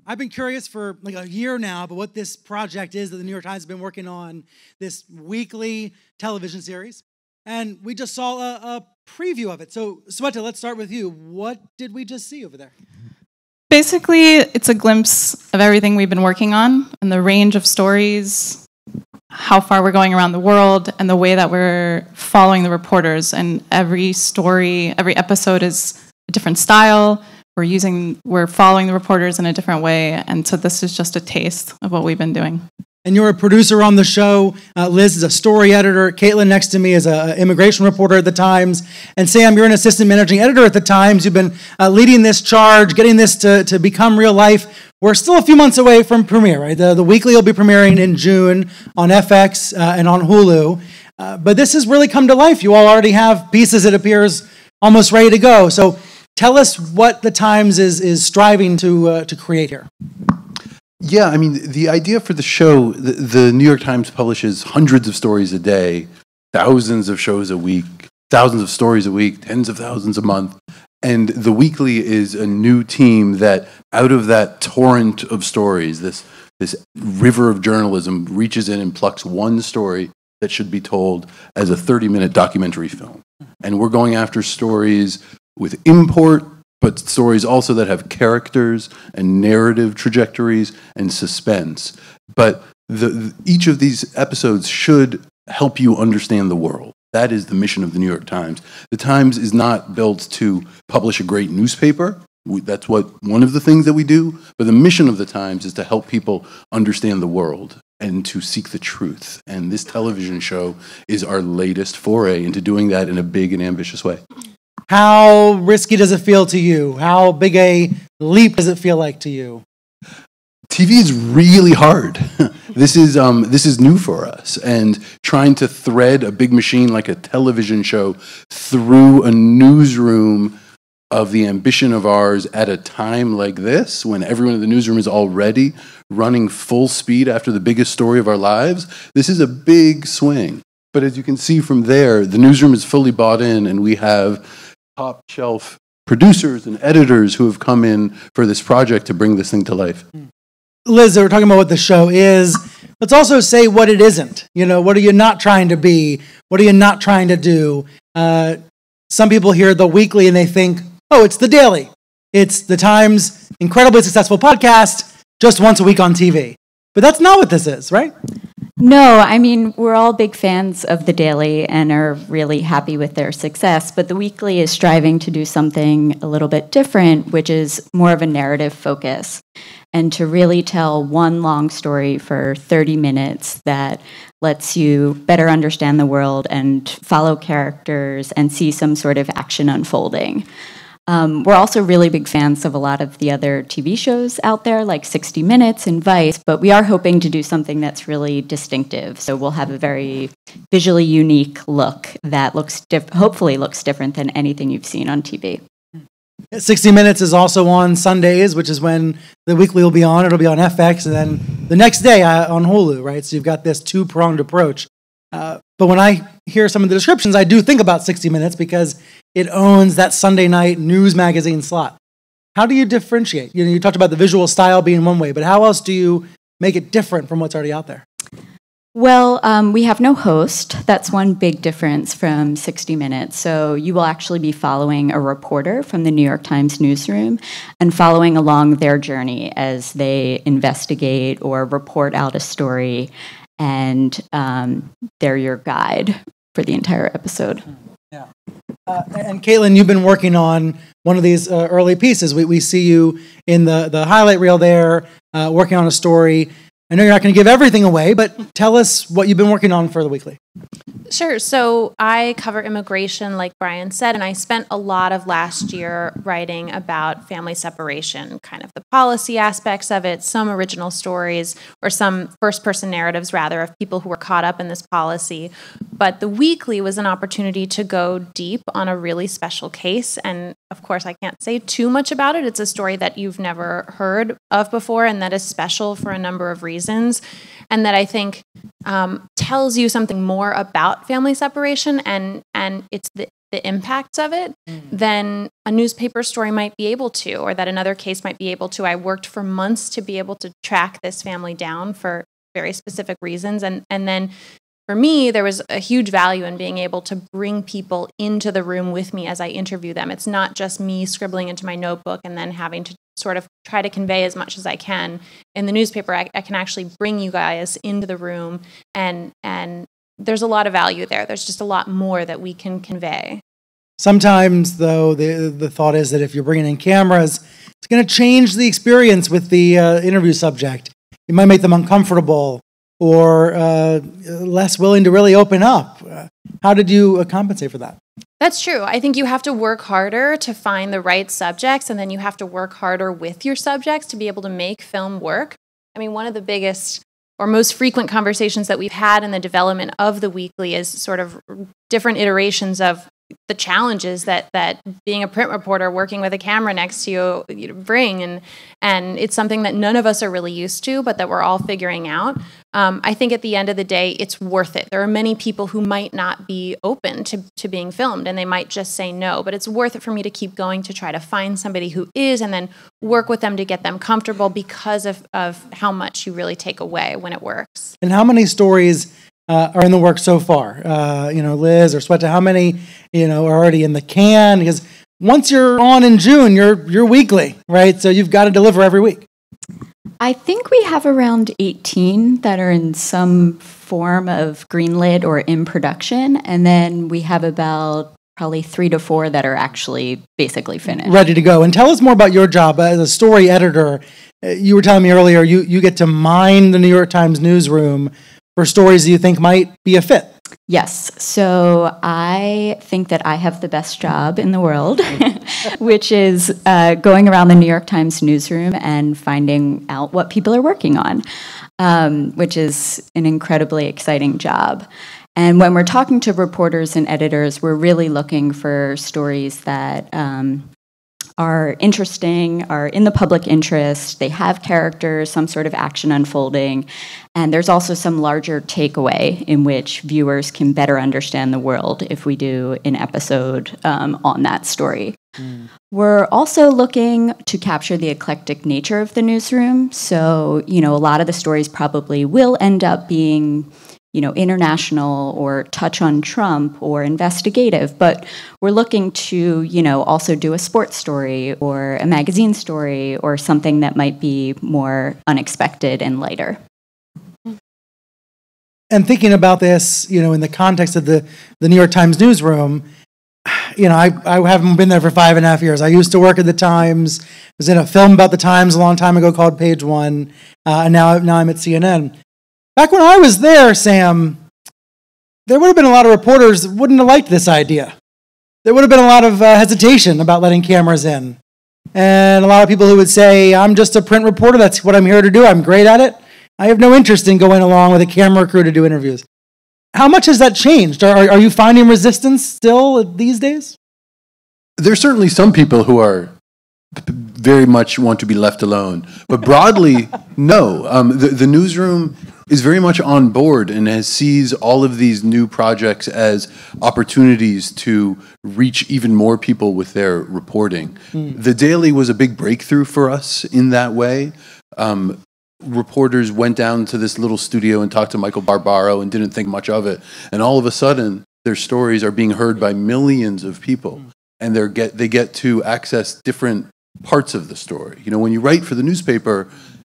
I've been curious for like a year now about what this project is that the New York Times has been working on, this weekly television series. And we just saw a preview of it. So, Sweta, let's start with you. What did we just see over there? Basically, it's a glimpse of everything we've been working on and the range of stories, how far we're going around the world, and the way that we're following the reporters. And every story, every episode is a different style. We're following the reporters in a different way. And so this is just a taste of what we've been doing. And you're a producer on the show. Liz is a story editor. Caitlin next to me is an immigration reporter at the Times. And Sam, you're an assistant managing editor at the Times. You've been leading this charge, getting this to become real life. We're still a few months away from premiere, right? The weekly will be premiering in June on FX and on Hulu. But this has really come to life. You all already have pieces, it appears, almost ready to go. So tell us what the Times is striving to create here. Yeah, I mean, the idea for the show, the New York Times publishes hundreds of stories a day, thousands of shows a week, thousands of stories a week, tens of thousands a month. And the weekly is a new team that, out of that torrent of stories, this river of journalism, reaches in and plucks one story that should be told as a 30-minute documentary film. And we're going after stories with import, but stories also that have characters and narrative trajectories and suspense. But each of these episodes should help you understand the world. That is the mission of the New York Times. The Times is not built to publish a great newspaper. That's one of the things that we do. But the mission of the Times is to help people understand the world and to seek the truth. And this television show is our latest foray into doing that in a big and ambitious way. How risky does it feel to you? How big a leap does it feel like to you? TV is really hard. This is new for us, and trying to thread a big machine like a television show through a newsroom of the ambition of ours at a time like this, when everyone in the newsroom is already running full speed after the biggest story of our lives, this is a big swing. But as you can see from there, the newsroom is fully bought in, and we have top shelf producers and editors who have come in for this project to bring this thing to life. Liz, we're talking about what the show is. Let's also say what it isn't. You know, what are you not trying to be? What are you not trying to do? Some people hear the weekly and they think, oh, it's the daily. It's the Times' incredibly successful podcast just once a week on TV. But that's not what this is, right? No, I mean, we're all big fans of The Daily and are really happy with their success, but The Weekly is striving to do something a little bit different, which is more of a narrative focus, and to really tell one long story for 30 minutes that lets you better understand the world and follow characters and see some sort of action unfolding. We're also really big fans of a lot of the other TV shows out there, like 60 Minutes and Vice, but we are hoping to do something that's really distinctive. So we'll have a very visually unique look that hopefully looks different than anything you've seen on TV. 60 Minutes is also on Sundays, which is when the weekly will be on. It'll be on FX, and then the next day on Hulu, right? So you've got this two-pronged approach. But when I hear some of the descriptions, I do think about 60 Minutes because it owns that Sunday night news magazine slot. How do you differentiate? You know, you talked about the visual style being one way, but how else do you make it different from what's already out there? Well, we have no host. That's one big difference from 60 Minutes. So you will actually be following a reporter from the New York Times newsroom and following along their journey as they investigate or report out a story, and they're your guide for the entire episode. Yeah. And Caitlin, you've been working on one of these early pieces. We see you in the highlight reel there, working on a story. I know you're not going to give everything away, but tell us what you've been working on for the weekly. Sure. So I cover immigration, like Brian said, and I spent a lot of last year writing about family separation, kind of the policy aspects of it, some original stories, or some first-person narratives, rather, of people who were caught up in this policy. But the weekly was an opportunity to go deep on a really special case. And of course, I can't say too much about it. It's a story that you've never heard of before, and that is special for a number of reasons, and that I think tells you something more about family separation, and it's the impacts of it than a newspaper story might be able to, or that another case might be able to. I worked for months to be able to track this family down for very specific reasons. And then for me, there was a huge value in being able to bring people into the room with me as I interview them. It's not just me scribbling into my notebook and then having to sort of try to convey as much as I can. In the newspaper, I can actually bring you guys into the room, and there's a lot of value there. There's just a lot more that we can convey. Sometimes, though, the thought is that if you're bringing in cameras, it's going to change the experience with the interview subject. It might make them uncomfortable or less willing to really open up. How did you compensate for that? That's true. I think you have to work harder to find the right subjects, and then you have to work harder with your subjects to be able to make film work. I mean, one of the biggest or most frequent conversations that we've had in the development of the weekly is sort of different iterations of the challenges that being a print reporter working with a camera next to you bring, and it's something that none of us are really used to, but that we're all figuring out. I think at the end of the day, it's worth it. There are many people who might not be open to being filmed, and they might just say no, but it's worth it for me to keep going to try to find somebody who is, and then work with them to get them comfortable because of how much you really take away when it works. And how many stories are in the works so far? Liz or Sweta, how many, are already in the can? Because once you're on in June, you're weekly, right? So you've got to deliver every week. I think we have around 18 that are in some form of greenlit or in production, and then we have about probably 3 to 4 that are actually basically finished. Ready to go. And tell us more about your job as a story editor. You were telling me earlier you get to mine the New York Times newsroom for stories that you think might be a fit. Yes. So I think that I have the best job in the world, which is going around the New York Times newsroom and finding out what people are working on, which is an incredibly exciting job. And when we're talking to reporters and editors, we're really looking for stories that are interesting, are in the public interest, they have characters, some sort of action unfolding, and there's also some larger takeaway in which viewers can better understand the world if we do an episode on that story. We're also looking to capture the eclectic nature of the newsroom, so, a lot of the stories probably will end up being international or touch on Trump or investigative, but we're looking to, also do a sports story or a magazine story or something that might be more unexpected and lighter. And thinking about this, in the context of the New York Times newsroom, I haven't been there for 5.5 years. I used to work at the Times, was in a film about the Times a long time ago called Page One, and now I'm at CNN. Back when I was there, Sam, there would have been a lot of reporters that wouldn't have liked this idea. There would have been a lot of hesitation about letting cameras in. And a lot of people who would say, I'm just a print reporter, that's what I'm here to do, I'm great at it. I have no interest in going along with a camera crew to do interviews. How much has that changed? Are you finding resistance still these days? There's certainly some people who are very much want to be left alone. But broadly, no. The newsroom is very much on board and sees all of these new projects as opportunities to reach even more people with their reporting. The Daily was a big breakthrough for us in that way. Reporters went down to this little studio and talked to Michael Barbaro and didn't think much of it. And all of a sudden, their stories are being heard by millions of people. And they get to access different parts of the story. When you write for the newspaper,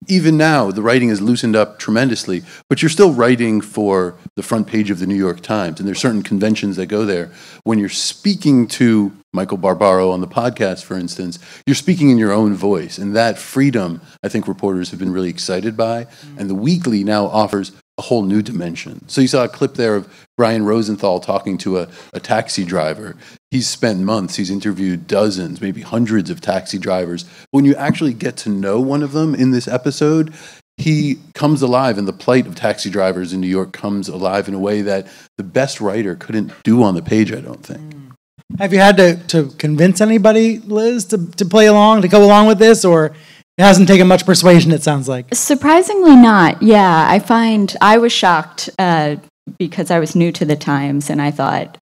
even now, the writing is loosened up tremendously, but you're still writing for the front page of the New York Times, and there's certain conventions that go there. When you're speaking to Michael Barbaro on the podcast, for instance, you're speaking in your own voice, and that freedom, I think reporters have been really excited by, and the weekly now offers a whole new dimension. So you saw a clip there of Brian Rosenthal talking to a taxi driver. He's spent months, he's interviewed dozens, maybe hundreds of taxi drivers. When you actually get to know one of them in this episode, he comes alive, and the plight of taxi drivers in New York comes alive in a way that the best writer couldn't do on the page, I don't think. Have you had to convince anybody, Liz, to play along, to go along with this, or it hasn't taken much persuasion, it sounds like? Surprisingly not, yeah. I was shocked because I was new to the Times, and I thought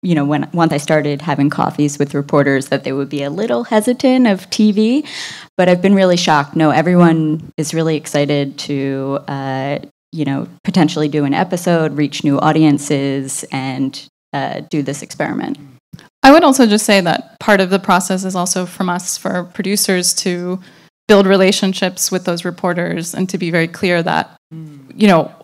once I started having coffees with reporters, that they would be a little hesitant of TV. But I've been really shocked. No, everyone is really excited to, potentially do an episode, reach new audiences, and do this experiment. I would also just say that part of the process is also from us, for producers, to build relationships with those reporters and to be very clear that,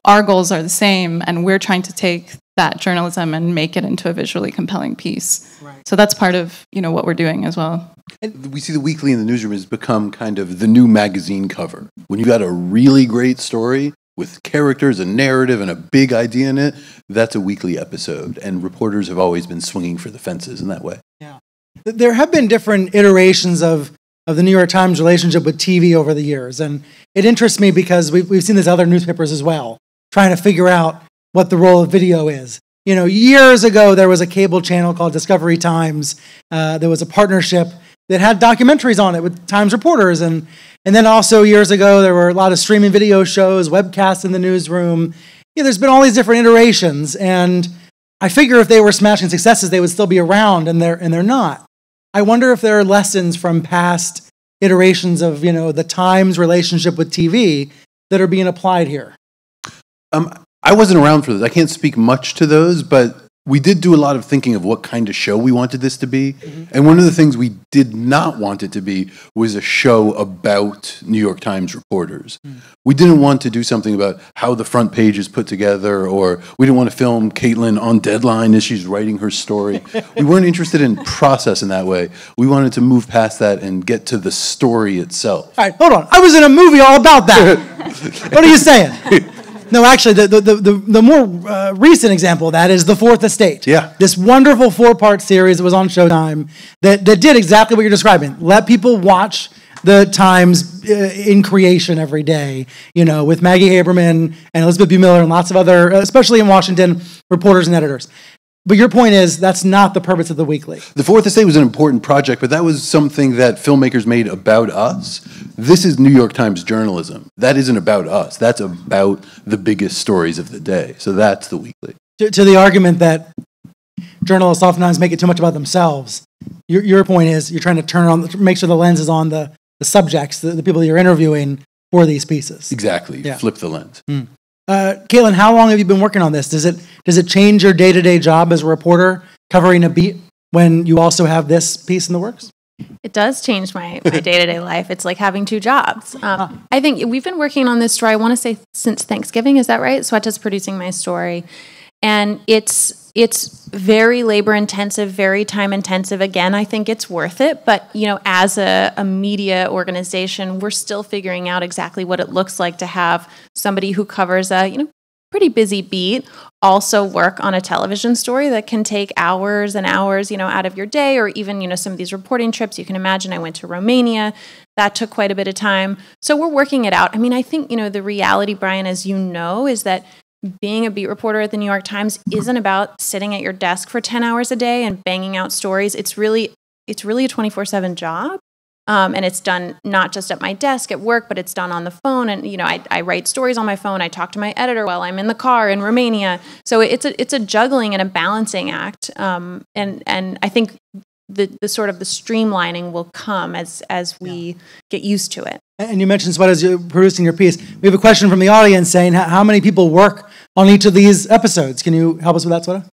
our goals are the same, and we're trying to take that journalism and make it into a visually compelling piece. Right. So that's part of, what we're doing as well. And we see the weekly in the newsroom has become kind of the new magazine cover. When you got a really great story with characters, a narrative, and a big idea in it, that's a weekly episode. And reporters have always been swinging for the fences in that way. Yeah. There have been different iterations of the New York Times relationship with TV over the years. And it interests me because we've seen this other newspapers as well, trying to figure out what the role of video is. Years ago, there was a cable channel called Discovery Times. There was a partnership that had documentaries on it with Times reporters. And then also years ago, there were a lot of streaming video shows, webcasts in the newsroom. There's been all these different iterations. And I figure if they were smashing successes, they would still be around, and they're not. I wonder if there are lessons from past iterations of, the Times relationship with TV that are being applied here. I wasn't around for this. I can't speak much to those, but we did do a lot of thinking of what kind of show we wanted this to be. Mm-hmm. And one of the things we did not want it to be was a show about New York Times reporters. Mm. We didn't want to do something about how the front page is put together, or we didn't want to film Caitlin on deadline as she's writing her story. We weren't interested in process in that way. We wanted to move past that and get to the story itself. All right, hold on. I was in a movie all about that. What are you saying? No, actually, the more recent example of that is The Fourth Estate. Yeah. This wonderful 4-part series that was on Showtime that did exactly what you're describing. Let people watch the Times in creation every day, with Maggie Haberman and Elizabeth B. Miller and lots of other, especially in Washington, reporters and editors. But your point is that's not the purpose of the weekly. The Fourth Estate was an important project, but that was something that filmmakers made about us. This is New York Times journalism. That isn't about us. That's about the biggest stories of the day. So that's the weekly. To the argument that journalists oftentimes make it too much about themselves, your point is you're trying to make sure the lens is on the subjects, the people that you're interviewing for these pieces. Exactly. Yeah. Flip the lens. Mm. Caitlin, how long have you been working on this? Does it change your day-to-day job as a reporter covering a beat when you also have this piece in the works? It does change my day-to-day life. It's like having two jobs. I think we've been working on this story, I want to say, since Thanksgiving. Is that right? Sweta's producing my story. And it's very labor-intensive, very time-intensive. Again, I think it's worth it. But, as a media organization, we're still figuring out exactly what it looks like to have somebody who covers a, pretty busy beat also work on a television story that can take hours and hours, out of your day, or even, some of these reporting trips. You can imagine I went to Romania. That took quite a bit of time. So we're working it out. I mean, I think, the reality, Brian, as you know, is that being a beat reporter at the New York Times isn't about sitting at your desk for 10 hours a day and banging out stories. It's really a 24/7 job. And it's done not just at my desk at work, but it's done on the phone. And, I write stories on my phone. I talk to my editor while I'm in the car in Romania. So it's a juggling and a balancing act. And I think the sort of the streamlining will come as we get used to it. And you mentioned, Sweta, as you're producing your piece, we have a question from the audience saying, how many people work on each of these episodes? Can you help us with that, Sweta?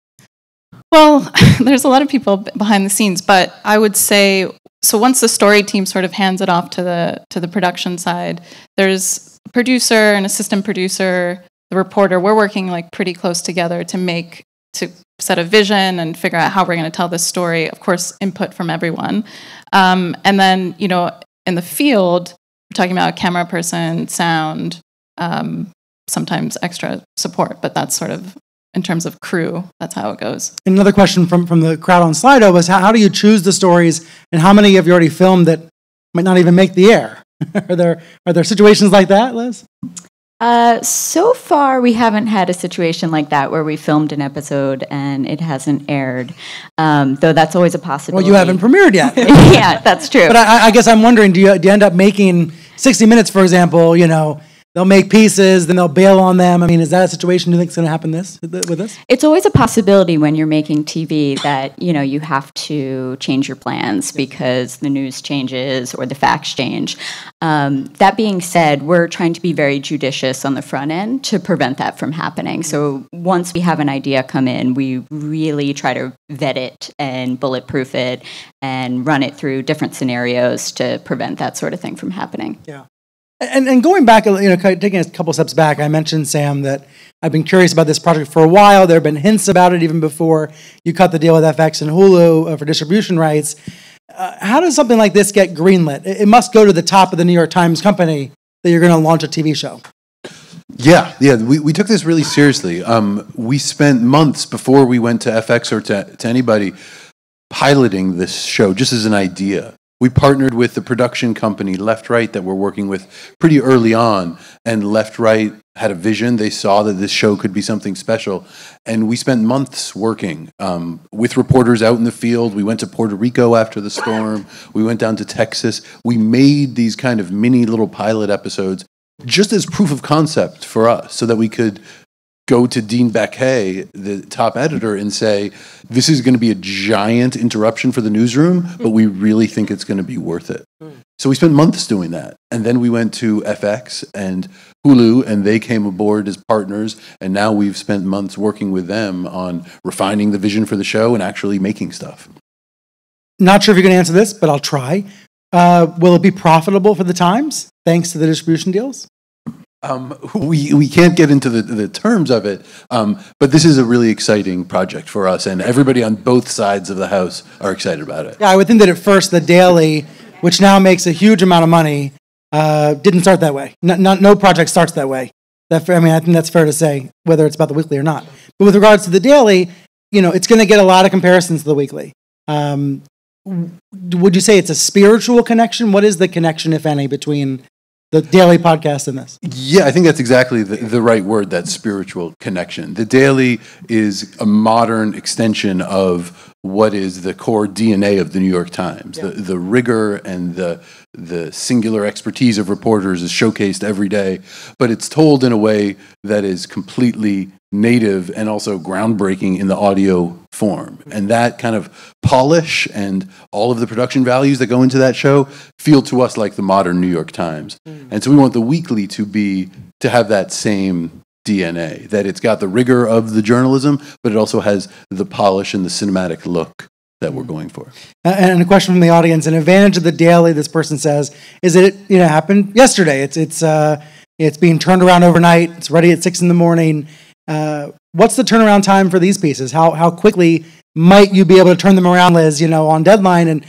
Well, there's a lot of people behind the scenes, but I would say, so once the story team sort of hands it off to the production side, there's a producer, an assistant producer, the reporter. We're working like pretty close together to set a vision and figure out how we're going to tell this story. Of course, input from everyone. And then, in the field, we're talking about a camera person, sound, sometimes extra support, but that's sort of, in terms of crew, that's how it goes. Another question from the crowd on Slido was, how do you choose the stories, and how many have you already filmed that might not even make the air? Are there situations like that, Liz? So far, we haven't had a situation like that where we filmed an episode and it hasn't aired, though that's always a possibility. Well, you haven't premiered yet. Yeah, that's true. But I guess I'm wondering, do you end up making 60 Minutes, for example, they'll make pieces, then they'll bail on them. I mean, is that a situation you think is going to happen with this? It's always a possibility when you're making TV that, you have to change your plans because the news changes or the facts change. That being said, we're trying to be very judicious on the front end to prevent that from happening. So once we have an idea come in, we really try to vet it and bulletproof it and run it through different scenarios to prevent that sort of thing from happening. Yeah. And going back, taking a couple steps back, I mentioned, Sam, that I've been curious about this project for a while. There have been hints about it even before you cut the deal with FX and Hulu for distribution rights. How does something like this get greenlit? It must go to the top of the New York Times company that you're going to launch a TV show. Yeah. We took this really seriously. We spent months before we went to FX or to anybody piloting this show just as an idea. We partnered with the production company Left Right that we're working with pretty early on, and Left Right had a vision. They saw that this show could be something special, and we spent months working with reporters out in the field. We went to Puerto Rico after the storm. We went down to Texas. We made these kind of mini little pilot episodes just as proof of concept for us so that we could go to Dean Baquet, the top editor, and say, this is going to be a giant interruption for the newsroom, but we really think it's going to be worth it. So we spent months doing that. And then we went to FX and Hulu, and they came aboard as partners, and now we've spent months working with them on refining the vision for the show and actually making stuff. Not sure if you're going to answer this, but I'll try. Will it be profitable for the Times, thanks to the distribution deals? We can't get into the terms of it, but this is a really exciting project for us, and everybody on both sides of the house are excited about it. Yeah, I would think that at first the Daily, which now makes a huge amount of money, didn't start that way. No project starts that way. I think that's fair to say, whether it's about the Weekly or not. But with regards to the Daily, it's going to get a lot of comparisons to the Weekly. Would you say it's a spiritual connection? What is the connection, if any, between the Daily podcast and this? Yeah, I think that's exactly the right word, that spiritual connection. The Daily is a modern extension of what is the core DNA of the New York Times. Yeah. The rigor and the singular expertise of reporters is showcased every day, but it's told in a way that is completely native and also groundbreaking in the audio form. And that kind of polish and all of the production values that go into that show feel to us like the modern New York Times. And so we want the Weekly to have that same DNA, that it's got the rigor of the journalism, but it also has the polish and the cinematic look that we're going for. And a question from the audience: an advantage of the Daily, this person says, is that it happened yesterday. It's being turned around overnight. It's ready at 6 a.m. What's the turnaround time for these pieces? How quickly might you be able to turn them around, Liz, on deadline?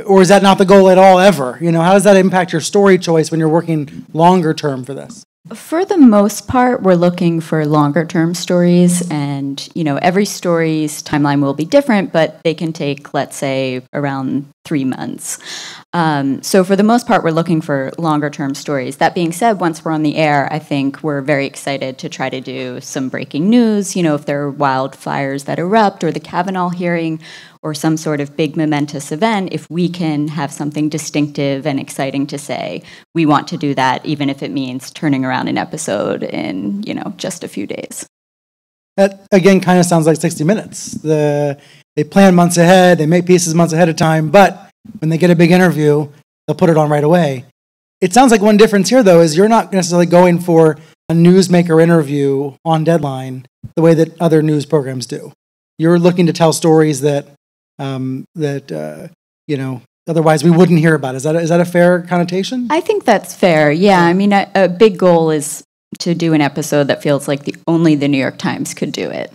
Or is that not the goal at all ever? How does that impact your story choice when you're working longer term for this? For the most part, we're looking for longer term stories, and every story's timeline will be different, but they can take, let's say, around 3 months. So for the most part, we're looking for longer term stories. That being said, once we're on the air, I think we're very excited to try to do some breaking news, if there are wildfires that erupt or the Kavanaugh hearing or some sort of big momentous event. If we can have something distinctive and exciting to say, we want to do that, even if it means turning around an episode in, just a few days. That, again, kind of sounds like 60 Minutes. They plan months ahead, they make pieces months ahead of time, but when they get a big interview, they'll put it on right away. It sounds like one difference here, though, is you're not necessarily going for a newsmaker interview on deadline the way that other news programs do. You're looking to tell stories that otherwise we wouldn't hear about. Is that a fair connotation? I think that's fair. Yeah, I mean, a big goal is to do an episode that feels like only the New York Times could do it.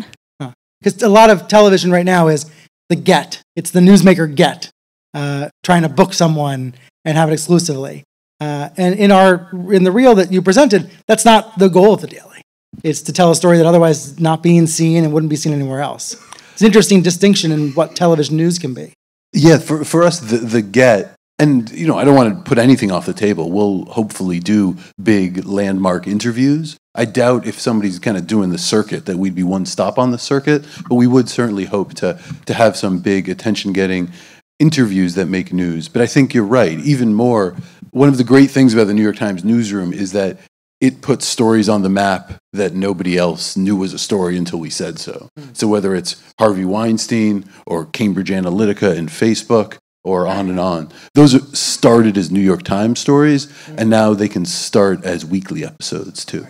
Because a lot of television right now is the get. It's the newsmaker get, trying to book someone and have it exclusively. And in the reel that you presented, that's not the goal of the Daily. It's to tell a story that otherwise is not being seen and wouldn't be seen anywhere else. It's an interesting distinction in what television news can be. Yeah, for us, the get, and I don't want to put anything off the table. We'll hopefully do big landmark interviews. I doubt if somebody's kind of doing the circuit that we'd be one stop on the circuit, but we would certainly hope to have some big attention-getting interviews that make news. But I think you're right. Even more, one of the great things about the New York Times newsroom is that it puts stories on the map that nobody else knew was a story until we said so. So whether it's Harvey Weinstein or Cambridge Analytica and Facebook or on and on, those started as New York Times stories, and now they can start as weekly episodes too.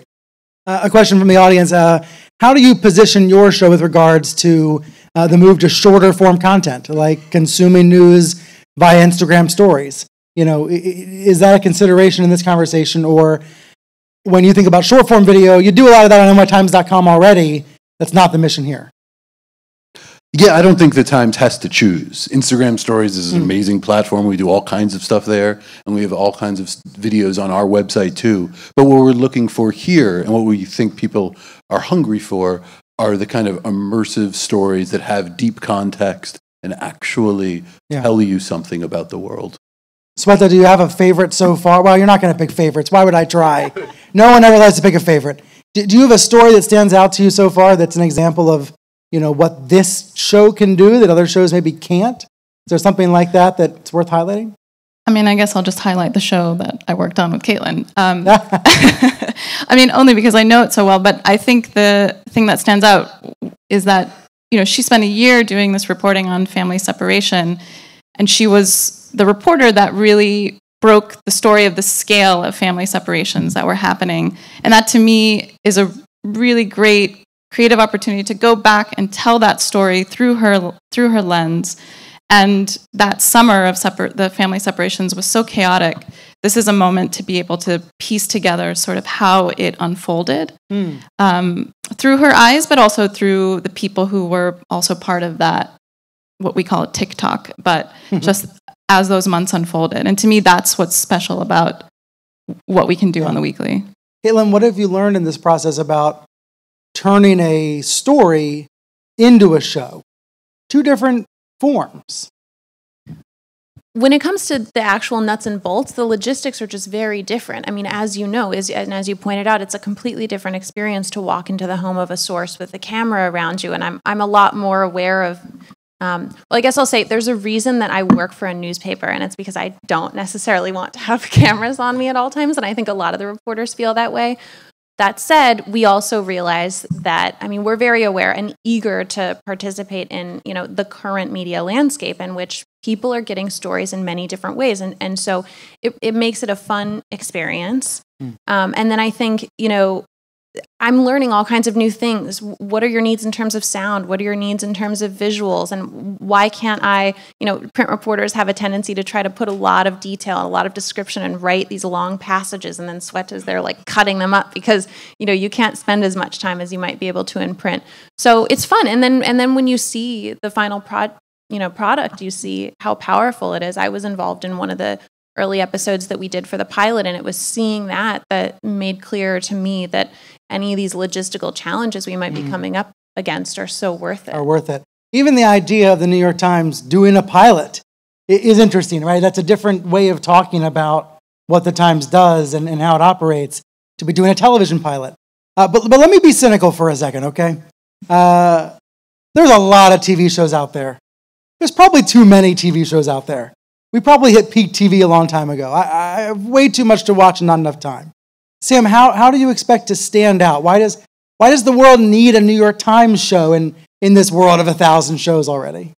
A question from the audience. How do you position your show with regards to the move to shorter form content, like consuming news via Instagram stories? You know, is that a consideration in this conversation? Or when you think about short form video, you do a lot of that on nytimes.com already. That's not the mission here. Yeah, I don't think the Times has to choose. Instagram Stories is an amazing platform. We do all kinds of stuff there, and we have all kinds of videos on our website too. But what we're looking for here, and what we think people are hungry for, are the kind of immersive stories that have deep context and actually tell you something about the world. Sweta, do you have a favorite so far? Well, you're not going to pick favorites. Why would I try? No one ever likes to pick a favorite. Do you have a story that stands out to you so far that's an example of, you know, what this show can do that other shows maybe can't? Is there something like that that's worth highlighting? I mean, I guess I'll just highlight the show that I worked on with Caitlin. I mean, only because I know it so well, but I think the thing that stands out is that, you know, she spent a year doing this reporting on family separation, and she was the reporter that really broke the story of the scale of family separations that were happening. And that, to me, is a really great creative opportunity to go back and tell that story through her lens. And that summer of the family separations was so chaotic. This is a moment to be able to piece together sort of how it unfolded through her eyes, but also through the people who were also part of that, what we call it TikTok, but just as those months unfolded. And to me, that's what's special about what we can do on the weekly. Caitlin, what have you learned in this process about turning a story into a show? Two different forms. When it comes to the actual nuts and bolts, the logistics are just very different. I mean, as you know, and as you pointed out, it's a completely different experience to walk into the home of a source with a camera around you. And I'm a lot more aware of, well, I guess I'll say there's a reason that I work for a newspaper, and it's because I don't necessarily want to have cameras on me at all times. And I think a lot of the reporters feel that way. That said, we also realize that, I mean, we're very aware and eager to participate in, you know, the current media landscape in which people are getting stories in many different ways. And so it makes it a fun experience. And then I think, you know, I'm learning all kinds of new things. What are your needs in terms of sound? What are your needs in terms of visuals? And why can't I, you know, print reporters have a tendency to try to put a lot of detail and a lot of description and write these long passages, and then Sweta's there like cutting them up because, you know, you can't spend as much time as you might be able to in print. So it's fun. And then when you see the final product, you see how powerful it is. I was involved in one of the early episodes that we did for the pilot, and it was seeing that made clear to me that any of these logistical challenges we might be coming up against are so worth it. Are worth it. Even the idea of the New York Times doing a pilot is interesting, right? That's a different way of talking about what the Times does and how it operates, to be doing a television pilot. But let me be cynical for a second, okay? There's a lot of TV shows out there. There's probably too many TV shows out there. We probably hit peak TV a long time ago. I have way too much to watch and not enough time. Sam, how do you expect to stand out? Why does the world need a New York Times show in this world of 1,000 shows already?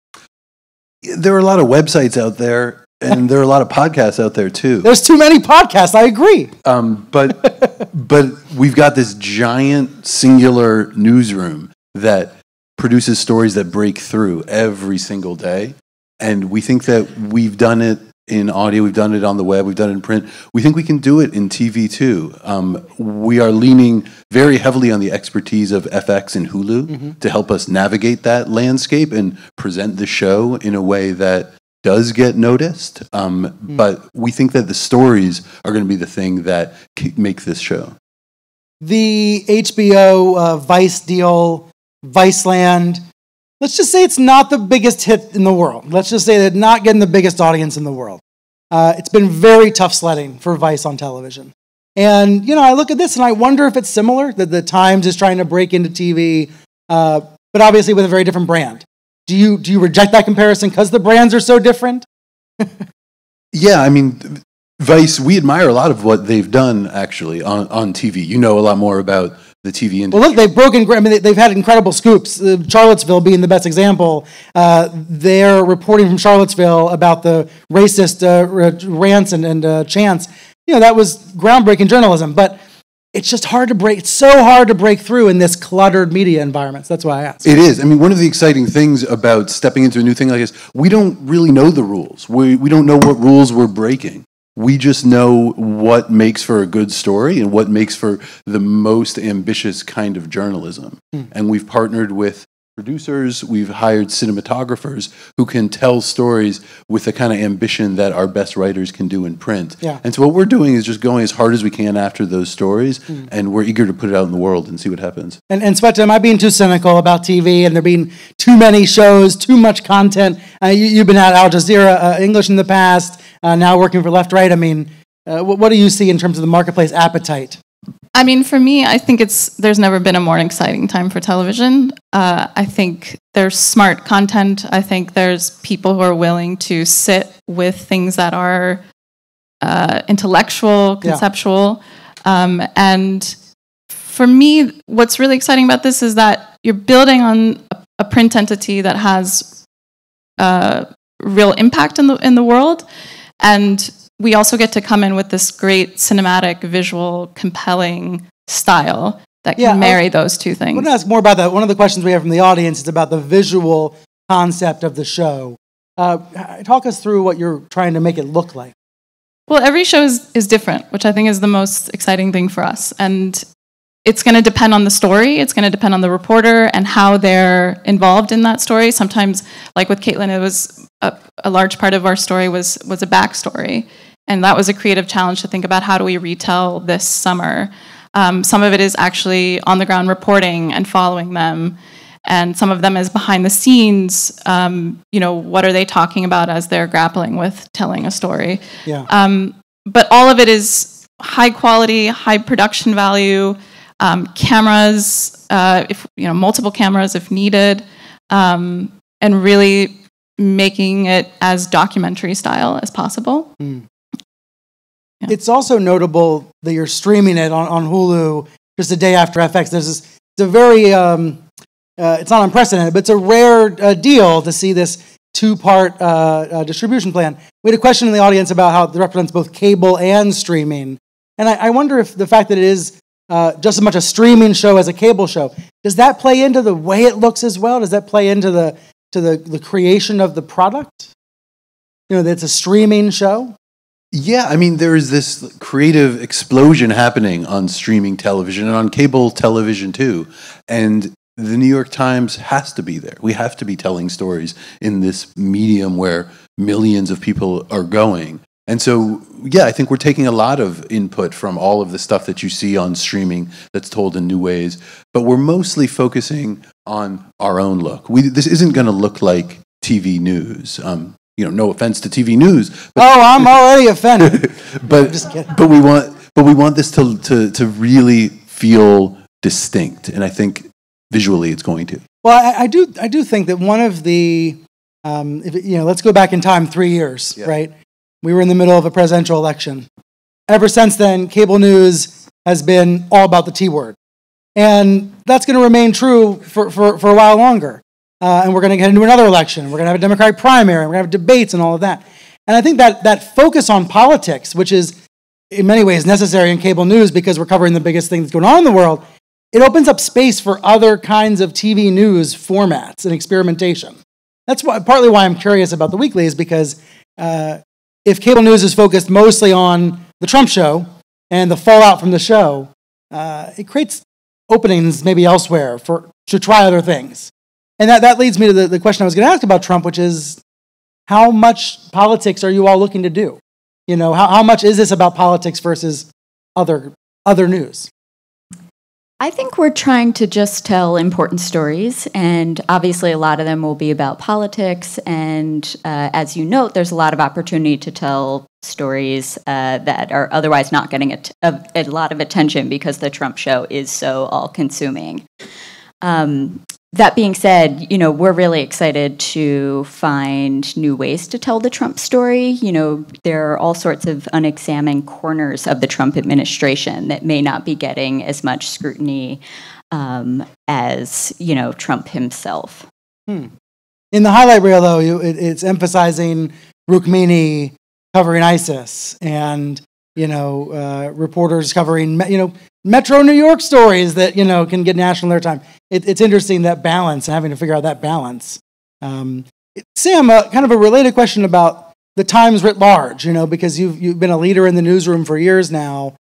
There are a lot of websites out there, and there are a lot of podcasts out there too. There's too many podcasts, I agree. But we've got this giant singular newsroom that produces stories that break through every single day. And we think that we've done it in audio, we've done it on the web, we've done it in print. We think we can do it in TV too. We are leaning very heavily on the expertise of FX and Hulu to help us navigate that landscape and present the show in a way that does get noticed. But we think that the stories are going to be the thing that make this show. The HBO Vice deal, Viceland, let's just say it's not the biggest hit in the world. Let's just say they're not getting the biggest audience in the world. It's been very tough sledding for Vice on television. And, you know, I look at this and I wonder if it's similar, that the Times is trying to break into TV, but obviously with a very different brand. Do you reject that comparison because the brands are so different? Yeah, I mean, Vice, we admire a lot of what they've done actually on TV. You know a lot more about the TV industry. Well, look, they've broken. I mean, they've had incredible scoops. Charlottesville being the best example. They're reporting from Charlottesville about the racist rants and chants. That was groundbreaking journalism. But it's just hard to break. It's so hard to break through in this cluttered media environment. So that's why I asked. It is. I mean, one of the exciting things about stepping into a new thing like this, we don't really know the rules. We don't know what rules we're breaking. We just know what makes for a good story and what makes for the most ambitious kind of journalism. And we've partnered with producers, we've hired cinematographers who can tell stories with the kind of ambition that our best writers can do in print. Yeah. And so what we're doing is just going as hard as we can after those stories, and we're eager to put it out in the world and see what happens. And Sweta, am I being too cynical about TV and there being too many shows, too much content? You've been at Al Jazeera English in the past, now working for Left Right. I mean, what do you see in terms of the marketplace appetite? I mean, for me, I think there's never been a more exciting time for television. I think there's smart content. I think there's people who are willing to sit with things that are intellectual, conceptual. And for me, what's really exciting about this is that you're building on a print entity that has real impact in the world. And we also get to come in with this great cinematic, visual, compelling style that can marry those two things. I want to ask more about that. One of the questions we have from the audience is about the visual concept of the show. Talk us through what you're trying to make it look like. Well, every show is different, which I think is the most exciting thing for us. And it's going to depend on the story. It's going to depend on the reporter and how they're involved in that story. Sometimes, like with Caitlin, it was a large part of our story was a backstory. And that was a creative challenge to think about how do we retell this summer. Some of it is actually on-the-ground reporting and following them. And some of them is behind the scenes, what are they talking about as they're grappling with telling a story. Yeah. But all of it is high quality, high production value, cameras, multiple cameras if needed, and really making it as documentary style as possible. Yeah. It's also notable that you're streaming it on Hulu just a day after FX. It's a very, it's not unprecedented, but it's a rare deal to see this two-part distribution plan. We had a question in the audience about how it represents both cable and streaming. And I wonder if the fact that it is just as much a streaming show as a cable show, does that play into the way it looks as well? Does that play into the creation of the product? That it's a streaming show? Yeah, I mean, there is this creative explosion happening on streaming television and on cable television too. And the New York Times has to be there. We have to be telling stories in this medium where millions of people are going. And so, yeah, I think we're taking a lot of input from all of the stuff that you see on streaming that's told in new ways. But we're mostly focusing on our own look. This isn't going to look like TV news. No offense to TV news. But, I'm already offended. but we want this to really feel distinct, and I think visually it's going to. Well, I do think that one of the let's go back in time 3 years, right? We were in the middle of a presidential election. Ever since then, cable news has been all about the T word, and that's going to remain true for a while longer. And we're going to get into another election. We're going to have a Democratic primary. We're going to have debates and all of that. And I think that focus on politics, which is in many ways necessary in cable news because we're covering the biggest thing that's going on in the world, it opens up space for other kinds of TV news formats and experimentation. That's partly why I'm curious about the weekly is because if cable news is focused mostly on the Trump show and the fallout from the show, it creates openings maybe elsewhere to try other things. And that leads me to the question I was going to ask about Trump, which is how much politics are you all looking to do? How much is this about politics versus other news? I think we're trying to just tell important stories, and obviously a lot of them will be about politics. And as you note, there's a lot of opportunity to tell stories that are otherwise not getting a lot of attention because the Trump show is so all-consuming. That being said, we're really excited to find new ways to tell the Trump story. There are all sorts of unexamined corners of the Trump administration that may not be getting as much scrutiny as, Trump himself. In the highlight reel, though, it's emphasizing Rukmini covering ISIS and, reporters covering, Metro New York stories that, can get national airtime. It's interesting, that balance, and having to figure out that balance. Sam, kind of a related question about the Times writ large, because you've been a leader in the newsroom for years now.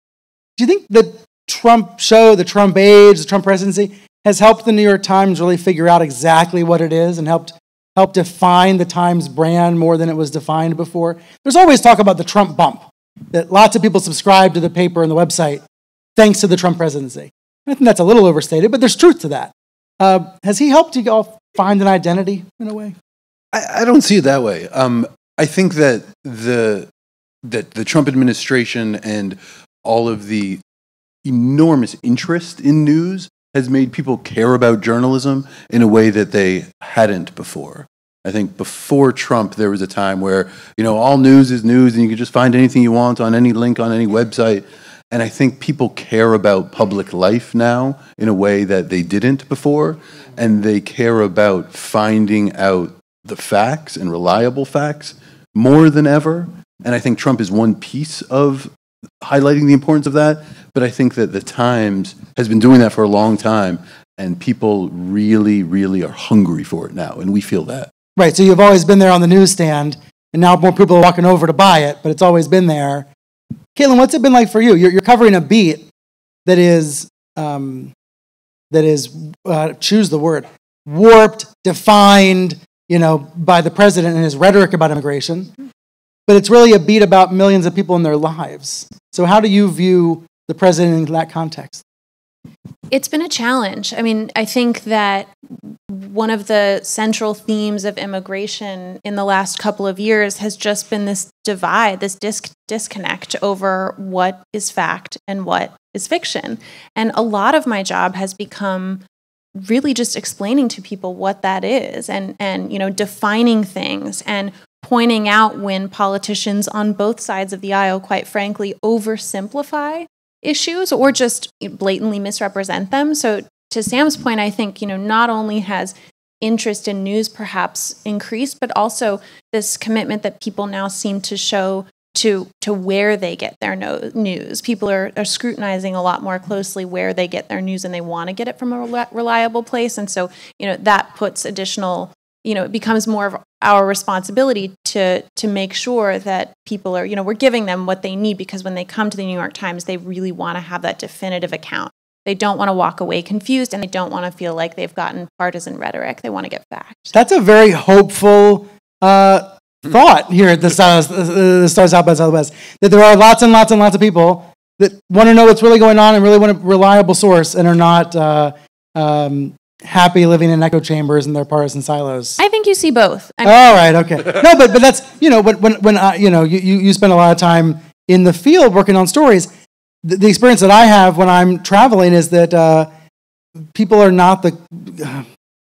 Do you think the Trump show, the Trump age, the Trump presidency has helped the New York Times really figure out exactly what it is and help define the Times brand more than it was defined before? There's always talk about the Trump bump, that lots of people subscribe to the paper and the website thanks to the Trump presidency. I think that's a little overstated, but there's truth to that. Has he helped you all find an identity in a way? I don't see it that way. I think that the Trump administration and all of the enormous interest in news has made people care about journalism in a way that they hadn't before. I think before Trump, there was a time where, all news is news and you can just find anything you want on any link on any website. And I think people care about public life now in a way that they didn't before. And they care about finding out the facts and reliable facts more than ever. And I think Trump is one piece of highlighting the importance of that. But I think that the Times has been doing that for a long time. And people really, really are hungry for it now. And we feel that. Right, so you've always been there on the newsstand, and now more people are walking over to buy it, but it's always been there. Caitlin, what's it been like for you? You're covering a beat that is choose the word, warped, defined, by the president and his rhetoric about immigration, but it's really a beat about millions of people in their lives. So how do you view the president in that context? It's been a challenge. I mean, I think that one of the central themes of immigration in the last couple of years has just been this divide, this disconnect over what is fact and what is fiction. And a lot of my job has become really just explaining to people what that is and defining things and pointing out when politicians on both sides of the aisle, quite frankly, oversimplify issues or just blatantly misrepresent them. So to Sam's point, I think, not only has interest in news perhaps increased, but also this commitment that people now seem to show to where they get their news. People are scrutinizing a lot more closely where they get their news, and they want to get it from a reliable place. And so, that puts additional, it becomes more of our responsibility to make sure that people are, we're giving them what they need, because when they come to the New York Times, they really want to have that definitive account. They don't want to walk away confused, and they don't want to feel like they've gotten partisan rhetoric. They want to get facts. That's a very hopeful thought here at the Star South by Southwest, that there are lots and lots and lots of people that want to know what's really going on and really want a reliable source and are not happy living in echo chambers in their partisan silos. I think you see both. All right, okay. No, but that's, when you spend a lot of time in the field working on stories. The experience that I have when I'm traveling is that people are not the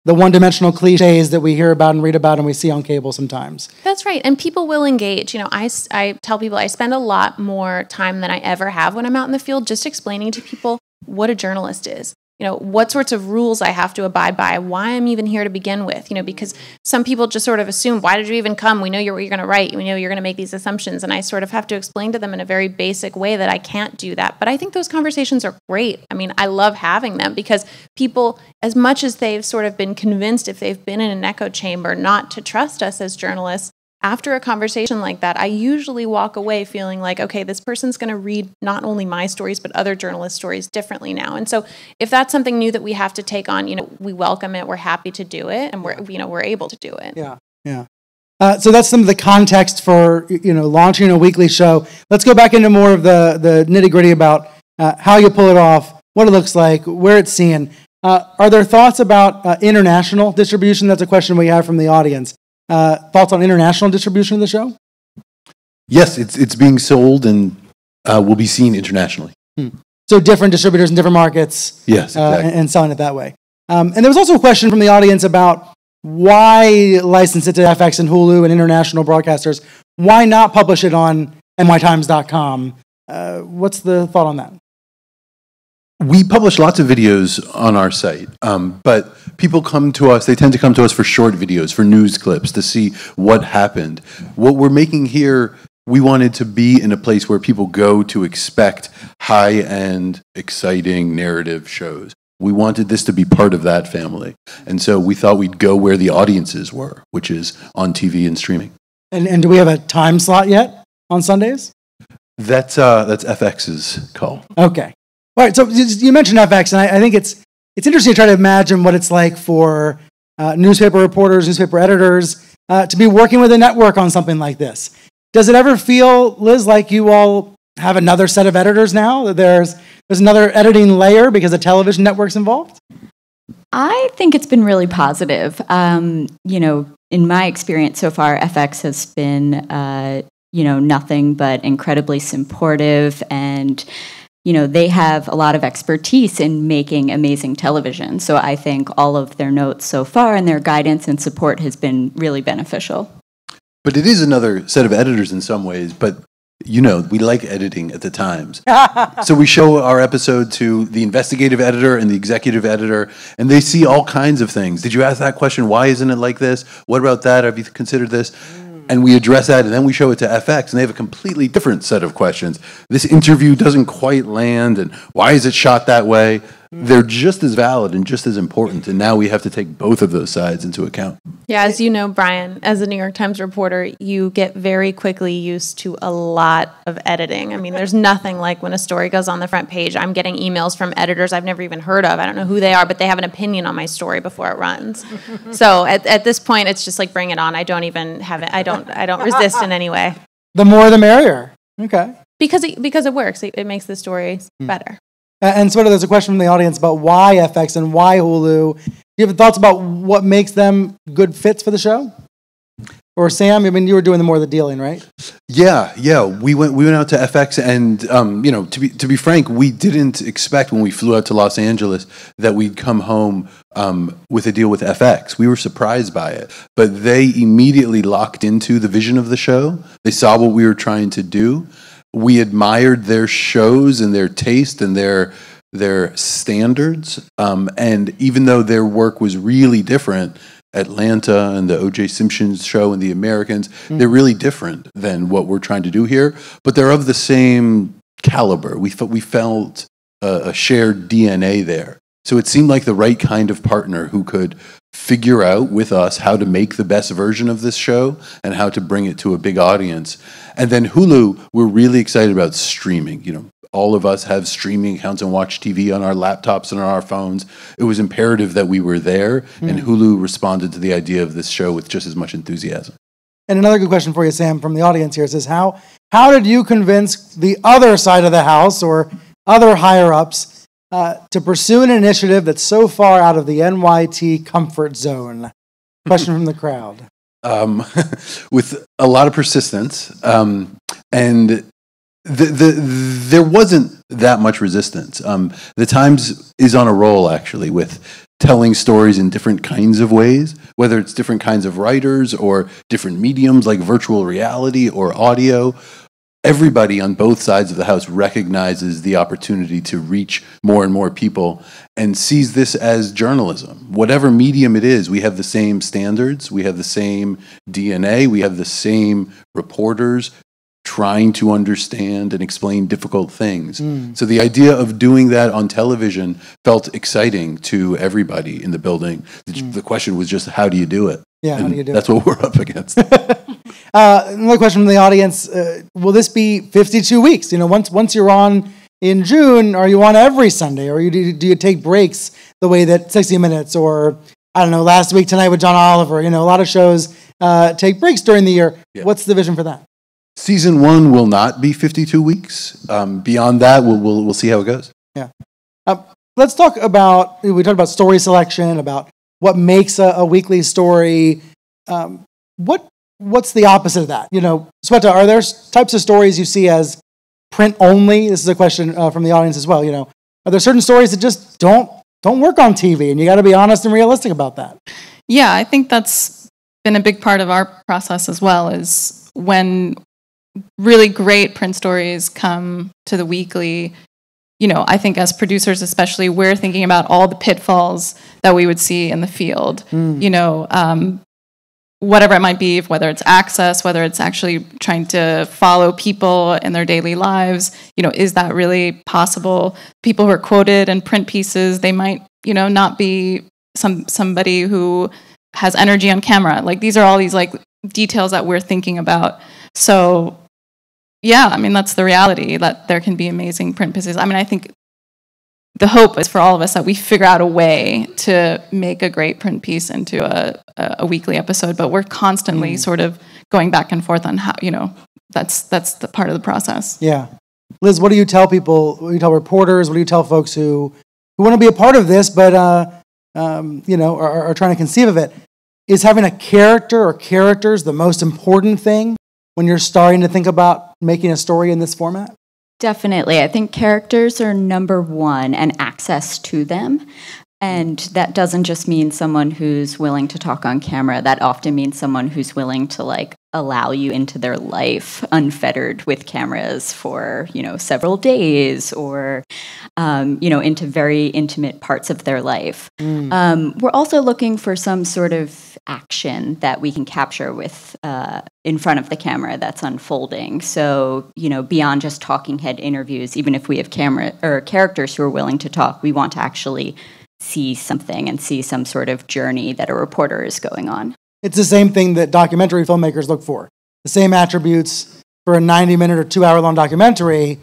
one-dimensional cliches that we hear about and read about and we see on cable sometimes. That's right, and people will engage. I tell people I spend a lot more time than I ever have when I'm out in the field just explaining to people what a journalist is. What sorts of rules I have to abide by, why I'm even here to begin with, because some people just sort of assume, why did you even come? We know what you're going to write. We know you're going to make these assumptions. And I sort of have to explain to them in a very basic way that I can't do that. But I think those conversations are great. I mean, I love having them because people, as much as they've sort of been convinced if they've been in an echo chamber not to trust us as journalists, after a conversation like that, I usually walk away feeling like, okay, this person's going to read not only my stories, but other journalists' stories differently now. And so if that's something new that we have to take on, we welcome it. We're happy to do it. And we're able to do it. Yeah. So that's some of the context for, launching a weekly show. Let's go back into more of the nitty gritty about how you pull it off, what it looks like, where it's seen. Are there thoughts about international distribution? That's a question we have from the audience. Thoughts on international distribution of the show? Yes, it's being sold and will be seen internationally. So different distributors in different markets. Yes, exactly. And selling it that way. And there was also a question from the audience about why license it to FX and Hulu and international broadcasters? Why not publish it on nytimes.com? What's the thought on that? We publish lots of videos on our site, but people come to us, they tend to come to us for short videos, for news clips, to see what happened. What we're making here, we wanted to be in a place where people go to expect high-end, exciting narrative shows. We wanted this to be part of that family. And so we thought we'd go where the audiences were, which is on TV and streaming. And do we have a time slot yet on Sundays? That's FX's call. Okay. All right, so you mentioned FX, and I think it's interesting to try to imagine what it's like for newspaper reporters, newspaper editors, to be working with a network on something like this. Does it ever feel, Liz, like you all have another set of editors now? That there's another editing layer because the television network's involved? I think it's been really positive. In my experience so far, FX has been, nothing but incredibly supportive, and, they have a lot of expertise in making amazing television. So I think all of their notes so far and their guidance and support has been really beneficial. But it is another set of editors in some ways, but we like editing at the Times. So we show our episode to the investigative editor and the executive editor, and they see all kinds of things. Did you ask that question? Why isn't it like this? What about that? Have you considered this? And we address that, and then we show it to FX, and they have a completely different set of questions. This interview doesn't quite land, and why is it shot that way? They're just as valid and just as important, and now we have to take both of those sides into account. Yeah, as you know, Brian, as a New York Times reporter, you get very quickly used to a lot of editing. I mean, there's nothing like when a story goes on the front page. I'm getting emails from editors I've never even heard of. I don't know who they are, but they have an opinion on my story before it runs. So at this point, it's just like, bring it on. I don't even have it. I don't resist in any way. The more the merrier. Okay. Because it works. It makes the story better. And Sweta, there's a question from the audience about why FX and why Hulu. Do you have thoughts about what makes them good fits for the show? Or Sam, I mean, you were doing more of the dealing, right? Yeah. We went out to FX, and to be frank, we didn't expect when we flew out to Los Angeles that we'd come home with a deal with FX. We were surprised by it, but they immediately locked into the vision of the show. They saw what we were trying to do. We admired their shows and their taste and their standards. And even though their work was really different, Atlanta and the O.J. Simpson show and the Americans, they're really different than what we're trying to do here. But they're of the same caliber. We felt a shared DNA there. So it seemed like the right kind of partner who could figure out with us how to make the best version of this show and how to bring it to a big audience. And then Hulu, we're really excited about streaming. All of us have streaming accounts and watch TV on our laptops and on our phones. It was imperative that we were there, and Hulu responded to the idea of this show with just as much enthusiasm. And another good question for you, Sam, from the audience here says, how did you convince the other side of the house or other higher-ups to pursue an initiative that's so far out of the NYT comfort zone? Question from the crowd. With a lot of persistence, and there wasn't that much resistance. The Times is on a roll, actually, with telling stories in different kinds of ways, whether it's different kinds of writers or different mediums like virtual reality or audio. Everybody on both sides of the house recognizes the opportunity to reach more and more people and sees this as journalism. Whatever medium it is, we have the same standards, we have the same DNA, we have the same reporters trying to understand and explain difficult things. So the idea of doing that on television felt exciting to everybody in the building. The question was just, how do you do it? Yeah, how do you do That's it? what we're up against. Another question from the audience, will this be 52 weeks? Once you're on in June, are you on every Sunday? Or do you take breaks the way that 60 Minutes or, I don't know, Last Week Tonight with John Oliver, a lot of shows take breaks during the year. Yeah. What's the vision for that? Season 1 will not be 52 weeks. Beyond that, we'll see how it goes. Yeah. Let's talk about, we talked about story selection, about what makes a weekly story. What's the opposite of that? Sweta, are there types of stories you see as print only? This is a question from the audience as well. Are there certain stories that just don't don't work on TV, and you got to be honest and realistic about that. Yeah, I think that's been a big part of our process as well, is when really great print stories come to the weekly, I think as producers especially, we're thinking about all the pitfalls that we would see in the field. Whatever it might be, whether it's access, whether it's actually trying to follow people in their daily lives, is that really possible? People who are quoted in print pieces, they might, not be somebody who has energy on camera. Like, these are all these details that we're thinking about. So yeah, that's the reality, that there can be amazing print pieces. I think the hope is for all of us that we figure out a way to make a great print piece into a weekly episode, but we're constantly sort of going back and forth on how, that's the part of the process. Yeah. Liz, what do you tell people, what do you tell reporters, what do you tell folks who want to be a part of this, but, are trying to conceive of it? Is having a character or characters the most important thing when you're starting to think about making a story in this format? Definitely. I think characters are number one, and access to them. And that doesn't just mean someone who's willing to talk on camera. That often means someone who's willing to allow you into their life unfettered with cameras for, several days, or, into very intimate parts of their life. We're also looking for some sort of action that we can capture with in front of the camera that's unfolding. So, beyond just talking head interviews, even if we have camera or characters who are willing to talk, we want to actually see something and see some sort of journey that a reporter is going on. It's the same thing that documentary filmmakers look for. The same attributes for a 90-minute or 2-hour-long documentary.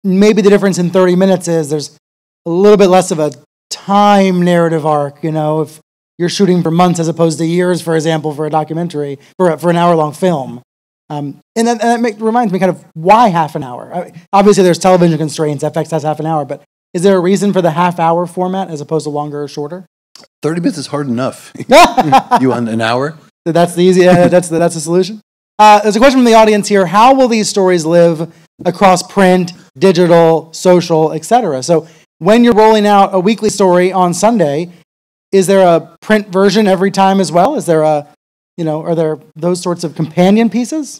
Maybe the difference in 30 minutes is there's a little bit less of a time narrative arc, if you're shooting for months as opposed to years, for example, for a documentary, for an hour-long film. And that reminds me kind of why half an hour? Obviously, there's television constraints. FX has half an hour, but is there a reason for the half-hour format as opposed to longer or shorter? 30 minutes is hard enough. You want an hour? That's the easy. That's the solution. There's a question from the audience here. How will these stories live across print, digital, social, etc.? So when you're rolling out a weekly story on Sunday, is there a print version every time as well? Is there are there those sorts of companion pieces?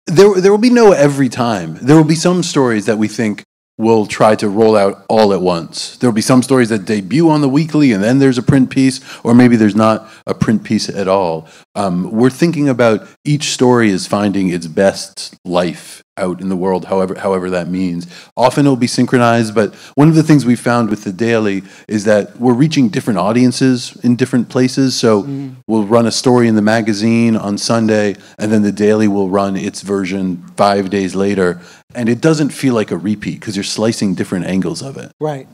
There will be no every time. There will be some stories that we think we'll try to roll out all at once. There'll be some stories that debut on the weekly and then there's a print piece, or maybe there's not a print piece at all. We're thinking about each story as finding its best life out in the world, however that means. Often it'll be synchronized, but one of the things we found with the Daily is that we're reaching different audiences in different places. So we'll run a story in the magazine on Sunday, and then the Daily will run its version 5 days later. And it doesn't feel like a repeat because you're slicing different angles of it. Right.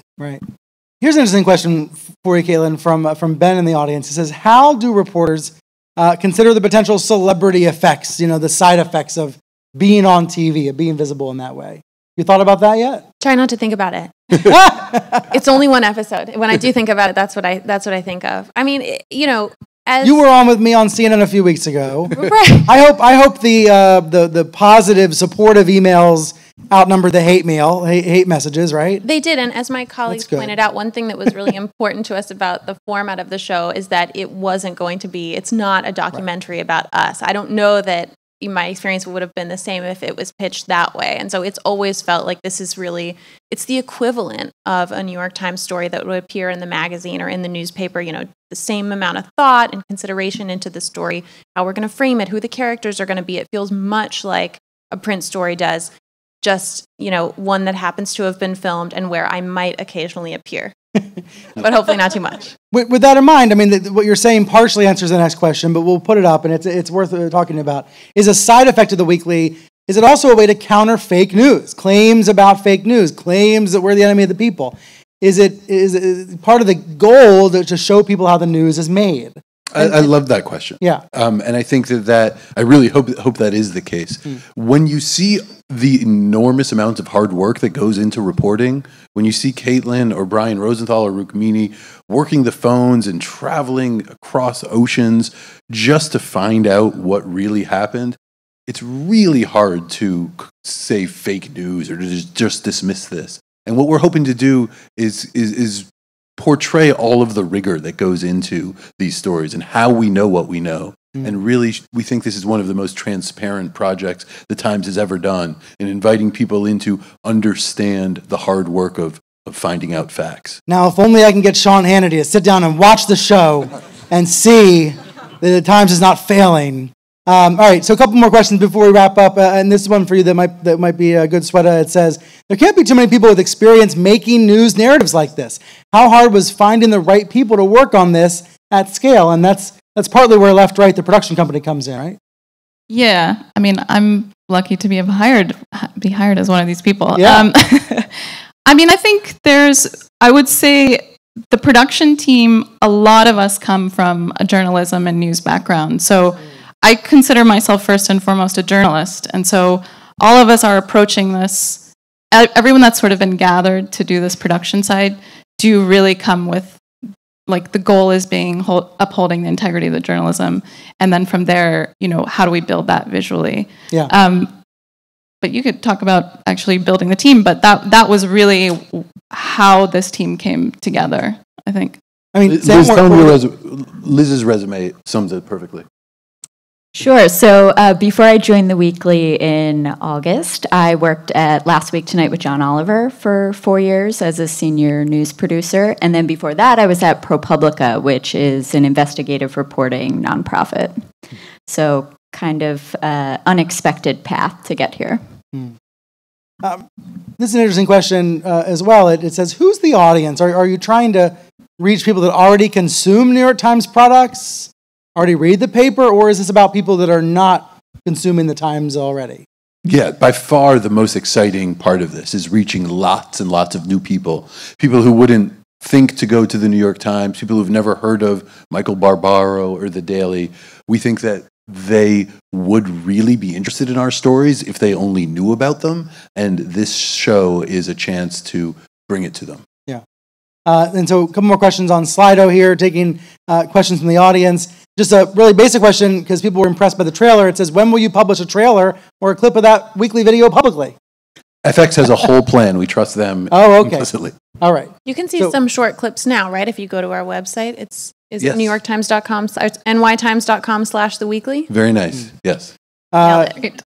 Here's an interesting question for you, Caitlin, from Ben in the audience. He says, how do reporters consider the potential celebrity effects, the side effects of being on TV, of being visible in that way? You thought about that yet? Try not to think about it. It's only one episode. When I do think about it, that's what I think of. As you were on with me on CNN a few weeks ago. Right. I hope the positive, supportive emails outnumbered the hate messages, right? They did, and as my colleagues pointed out, one thing that was really important to us about the format of the show is that it wasn't going to be, it's not a documentary about us. I don't know that my experience would have been the same if it was pitched that way. And so it's always felt like this is really, it's the equivalent of a New York Times story that would appear in the magazine or in the newspaper, the same amount of thought and consideration into the story, how we're going to frame it, who the characters are going to be. It feels much like a print story does, just, one that happens to have been filmed and where I might occasionally appear. But hopefully not too much. With that in mind, what you're saying partially answers the next question, but we'll put it up, and it's worth talking about. Is a side effect of the weekly, is it also a way to counter fake news, claims about fake news, claims that we're the enemy of the people? Is it part of the goal to show people how the news is made? I love that question. Yeah. And I think that I really hope that is the case. When you see the enormous amounts of hard work that goes into reporting, when you see Caitlin or Brian Rosenthal or Rukmini working the phones and traveling across oceans just to find out what really happened, it's really hard to say fake news or to just dismiss this. And what we're hoping to do is portray all of the rigor that goes into these stories and how we know what we know. And really, we think this is one of the most transparent projects the Times has ever done in inviting people in to understand the hard work of finding out facts. Now, if only I can get Sean Hannity to sit down and watch the show and see that the Times is not failing. All right, so a couple more questions before we wrap up, and this is one for you that might be a good Sweta. It says, there can't be too many people with experience making news narratives like this. How hard was finding the right people to work on this at scale? And that's partly where Left Right, the production company, comes in, right? Yeah, I mean, I'm lucky to be hired as one of these people. Yeah. I mean, I think I would say the production team, a lot of us come from a journalism and news background. So I consider myself first and foremost a journalist. And so all of us are approaching this, everyone that's sort of been gathered to do this production side, do really come with, like, the goal is upholding the integrity of the journalism. And then from there, how do we build that visually? Yeah. But you could talk about actually building the team, but that was really how this team came together, I think. I mean, Liz's resume sums it perfectly. Sure. So before I joined The Weekly in August, I worked at Last Week Tonight with John Oliver for 4 years as a senior news producer. And then before that, I was at ProPublica, which is an investigative reporting nonprofit. So kind of unexpected path to get here. This is an interesting question as well. It says, who's the audience? Are you trying to reach people that already consume New York Times products, already read the paper, or is this about people that are not consuming the Times already? Yeah, by far the most exciting part of this is reaching lots and lots of new people who wouldn't think to go to the New York Times, people who've never heard of Michael Barbaro or The Daily. We think that they would really be interested in our stories if they only knew about them, and this show is a chance to bring it to them. Yeah. And so a couple more questions on Slido here, taking questions from the audience. Just a really basic question, because people were impressed by the trailer. It says, when will you publish a trailer or a clip of that weekly video publicly? FX has a whole plan. We trust them implicitly. All right. You can see some short clips now, right? If you go to our website, is it NewYorkTimes.com, NYTimes.com/theweekly? Very nice. Yes.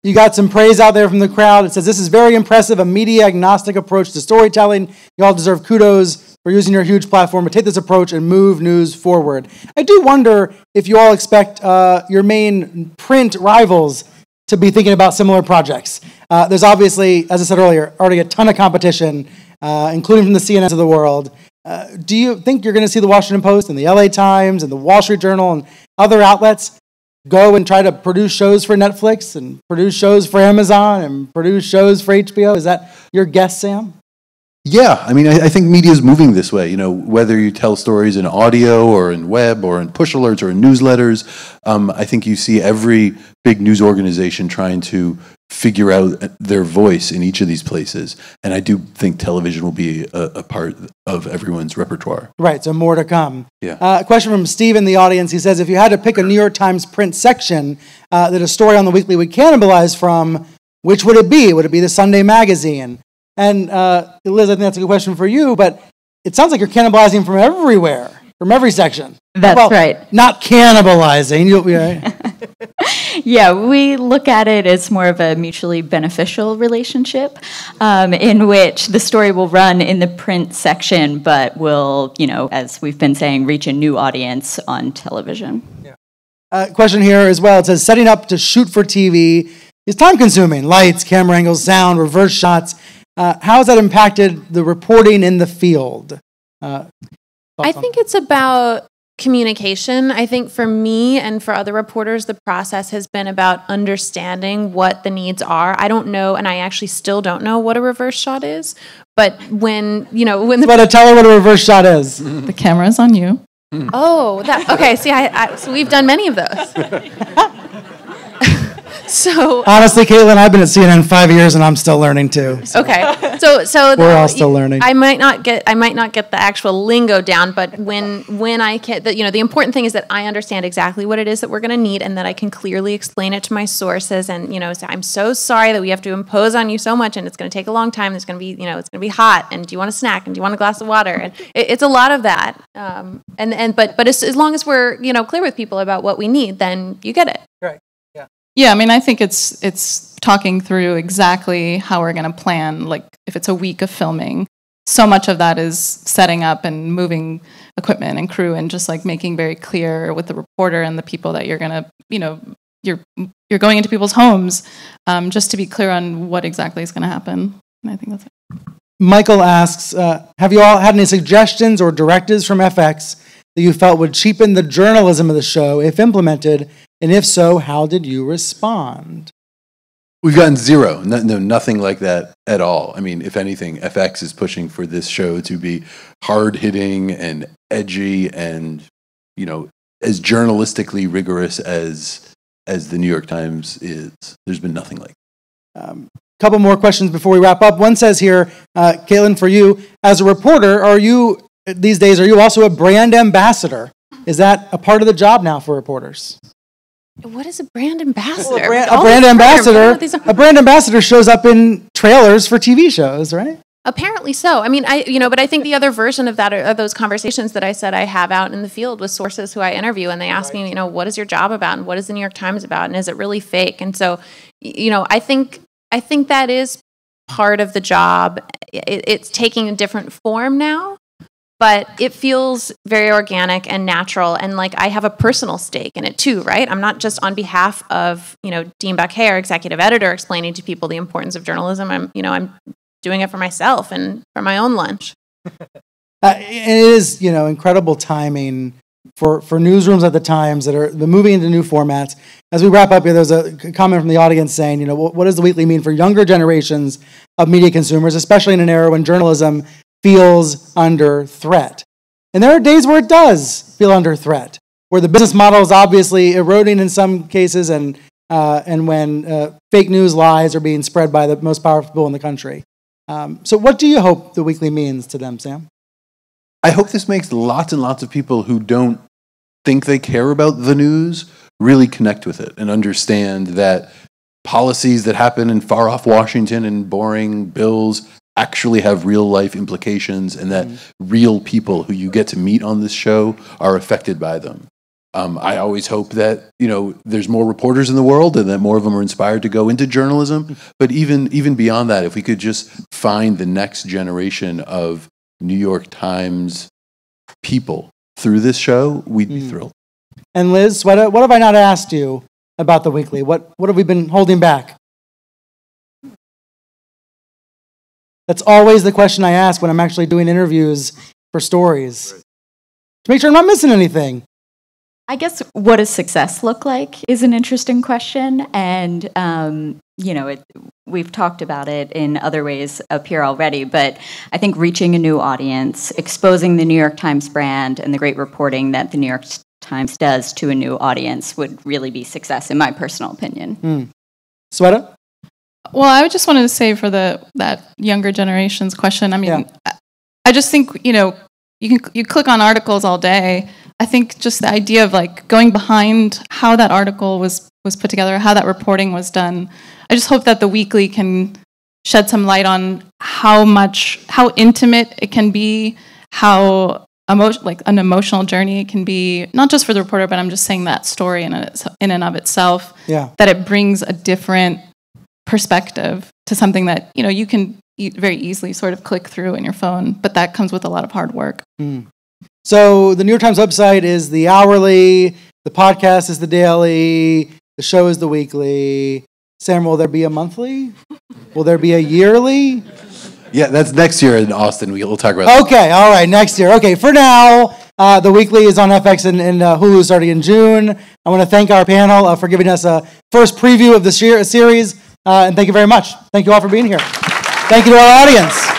You got some praise out there from the crowd. It says, this is very impressive, a media-agnostic approach to storytelling. You all deserve kudos for using your huge platform to take this approach and move news forward. I do wonder if you all expect your main print rivals to be thinking about similar projects. There's obviously, as I said earlier, already a ton of competition, including from the CNNs of the world. Do you think you're going to see the Washington Post and the LA Times and the Wall Street Journal and other outlets go and try to produce shows for Netflix and produce shows for Amazon and produce shows for HBO? Is that your guess, Sam? Yeah, I mean, I think media is moving this way. Whether you tell stories in audio or in web or in push alerts or in newsletters, I think you see every big news organization trying to figure out their voice in each of these places. And I do think television will be a part of everyone's repertoire. Right, so more to come. Yeah. A question from Steve in the audience. He says, if you had to pick a New York Times print section that a story on the weekly would cannibalize from, which would it be? Would it be the Sunday magazine? And Liz, I think that's a good question for you, but it sounds like you're cannibalizing from everywhere, from every section. That's right. Not cannibalizing. Right? Yeah, we look at it as more of a mutually beneficial relationship in which the story will run in the print section, but will, as we've been saying, reach a new audience on television. Yeah. Question here as well. It says, setting up to shoot for TV is time-consuming. Lights, camera angles, sound, reverse shots. How has that impacted the reporting in the field? I think it's about communication. I think for me and for other reporters, the process has been about understanding what the needs are. I don't know, and I actually still don't know what a reverse shot is. But when tell her what a reverse shot is. The camera's on you. Oh, okay. See, so we've done many of those. So honestly, Caitlin, I've been at CNN 5 years and I'm still learning too. okay, so We're all still learning. I might not get the actual lingo down, but when I can, the important thing is that I understand exactly what it is that we're going to need, and that I can clearly explain it to my sources, and say, I'm so sorry that we have to impose on you so much, and it's going to take a long time. It's going to be it's going to be hot, and do you want a snack, and do you want a glass of water, and it's a lot of that. But as long as we're clear with people about what we need, then you get it. Right. Yeah, I mean, I think it's talking through exactly how we're going to plan. Like, if it's a week of filming, so much of that is setting up and moving equipment and crew, and just like making very clear with the reporter and the people that you're going to, you're going into people's homes, just to be clear on what exactly is going to happen. And I think that's it. Michael asks, have you all had any suggestions or directives from FX that you felt would cheapen the journalism of the show if implemented? And if so, how did you respond? We've gotten zero. No, nothing like that at all. I mean, if anything, FX is pushing for this show to be hard-hitting and edgy and, as journalistically rigorous as the New York Times is. There's been nothing like that. Couple more questions before we wrap up. One says here, Caitlin, for you, as a reporter, are you also a brand ambassador? Is that a part of the job now for reporters? What is a brand ambassador? A brand ambassador shows up in trailers for TV shows, right? Apparently so. I mean, but I think the other version of that are those conversations that I said I have out in the field with sources who I interview, and they ask me, what is your job about, and what is the New York Times about, and is it really fake? And so, I think that is part of the job. It's taking a different form now, but it feels very organic and natural, and like I have a personal stake in it too, right? I'm not just on behalf of Dean Buckhay, our executive editor, explaining to people the importance of journalism. I'm doing it for myself and for my own lunch. It is incredible timing for newsrooms at the Times that are moving into new formats. As we wrap up here, there's a comment from the audience saying, what does the weekly mean for younger generations of media consumers, especially in an era when journalism feels under threat? And there are days where it does feel under threat, where the business model is obviously eroding in some cases, and when fake news lies are being spread by the most powerful people in the country. So what do you hope the weekly means to them, Sam? I hope this makes lots and lots of people who don't think they care about the news really connect with it and understand that policies that happen in far-off Washington and boring bills actually have real-life implications, and that real people who you get to meet on this show are affected by them. I always hope that there's more reporters in the world and that more of them are inspired to go into journalism. But even beyond that, if we could just find the next generation of New York Times people through this show, we'd be thrilled. And Liz, what have I not asked you about the weekly? What have we been holding back? That's always the question I ask when I'm actually doing interviews for stories, to make sure I'm not missing anything. I guess what does success look like is an interesting question, and we've talked about it in other ways up here already, but I think reaching a new audience, exposing the New York Times brand and the great reporting that the New York Times does to a new audience would really be success, in my personal opinion. Sweta? Well, I just wanted to say for that younger generation's question, I mean, I just think, you click on articles all day. I think just the idea of like going behind how that article was put together, how that reporting was done. I just hope that the weekly can shed some light on how intimate it can be, how an emotional journey it can be, not just for the reporter, but I'm just saying that story in and of itself, that it brings a different perspective to something that, you can very easily sort of click through in your phone, but that comes with a lot of hard work. So the New York Times website is the hourly, the podcast is the daily, the show is the weekly. Sam, will there be a monthly? Will there be a yearly? Yeah, that's next year in Austin. We'll talk about that. Okay, all right, next year. Okay, for now, the weekly is on FX and Hulu starting in June. I want to thank our panel for giving us a first preview of the series, and thank you very much. Thank you all for being here. Thank you to our audience.